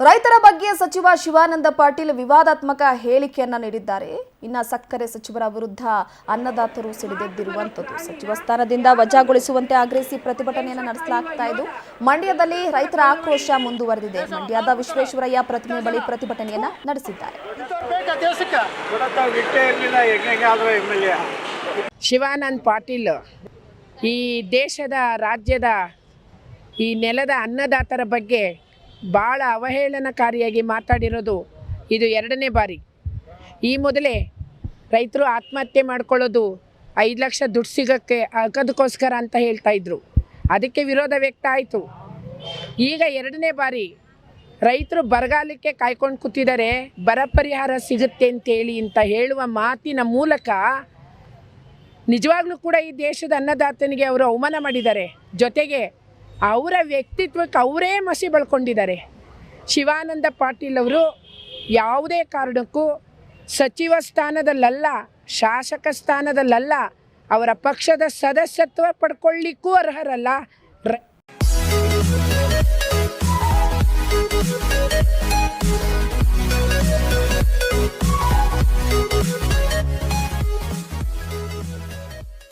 ರೈತರ ಬಗ್ಗೆ ಸಚಿವ ಶಿವಾನಂದ ಪಾಟೀಲ್ ವಿವಾದಾತ್ಮಕ ಹೇಳಿಕೆಯನ್ನ ನೀಡಿದ್ದಾರೆ. ಇನ್ನ ಸಕ್ಕರೆ ಸಚಿವರ ವಿರುದ್ಧ ಅನ್ನದಾತರು ಸಿಡಿದೆದ್ದಿರುವಂತದ್ದು. ಸಚಿವ ಸ್ಥಾನದಿಂದ ವಜಾಗೊಳಿಸುವಂತೆ ಆಗ್ರಹಿಸಿ ಪ್ರತಿಭಟನೆಯನ್ನು ನಡೆಸಲಾಗ್ತಾ ಇದ್ದು ಮಂಡ್ಯದಲ್ಲಿ ರೈತರ ಆಕ್ರೋಶ ಮುಂದುವರೆದಿದೆ. ಮಂಡ್ಯದ ವಿಶ್ವೇಶ್ವರಯ್ಯ ಪ್ರತಿಮೆ ಬಳಿ ಪ್ರತಿಭಟನೆಯನ್ನ ನಡೆಸಿದ್ದಾರೆ. ಶಿವಾನಂದ ಪಾಟೀಲ್ ಈ ದೇಶದ ರಾಜ್ಯದ ಈ ನೆಲದ ಅನ್ನದಾತರ ಬಗ್ಗೆ ಭಾಳ ಅವಹೇಳನಕಾರಿಯಾಗಿ ಮಾತಾಡಿರೋದು ಇದು ಎರಡನೇ ಬಾರಿ. ಈ ಮೊದಲೇ ರೈತರು ಆತ್ಮಹತ್ಯೆ ಮಾಡ್ಕೊಳ್ಳೋದು 5 ಲಕ್ಷ ದುಡ್ಡು ಸಿಗೋಕ್ಕೆ ಅದಕ್ಕೋಸ್ಕರ ಅಂತ ಹೇಳ್ತಾಯಿದ್ರು. ಅದಕ್ಕೆ ವಿರೋಧ ವ್ಯಕ್ತ ಆಯಿತು. ಈಗ ಎರಡನೇ ಬಾರಿ ರೈತರು ಬರಗಾಲಕ್ಕೆ ಕಾಯ್ಕೊಂಡು ಕೂತಿದ್ದಾರೆ, ಬರ ಪರಿಹಾರ ಸಿಗುತ್ತೆ ಅಂತೇಳಿ ಅಂತ ಹೇಳುವ ಮಾತಿನ ಮೂಲಕ ನಿಜವಾಗ್ಲೂ ಕೂಡ ಈ ದೇಶದ ಅನ್ನದಾತನಿಗೆ ಅವರು ಅವಮಾನ ಮಾಡಿದ್ದಾರೆ. ಜೊತೆಗೆ ಅವರ ವ್ಯಕ್ತಿತ್ವಕ್ಕೆ ಅವರೇ ಮಸಿ ಬಳ್ಕೊಂಡಿದ್ದಾರೆ. ಶಿವಾನಂದ ಪಾಟೀಲ್ ಅವರು ಯಾವುದೇ ಕಾರಣಕ್ಕೂ ಸಚಿವ ಸ್ಥಾನದಲ್ಲಲ್ಲ, ಶಾಸಕ ಸ್ಥಾನದಲ್ಲಲ್ಲ, ಅವರ ಪಕ್ಷದ ಸದಸ್ಯತ್ವ ಪಡ್ಕೊಳ್ಳಿಕ್ಕೂ ಅರ್ಹರಲ್ಲ.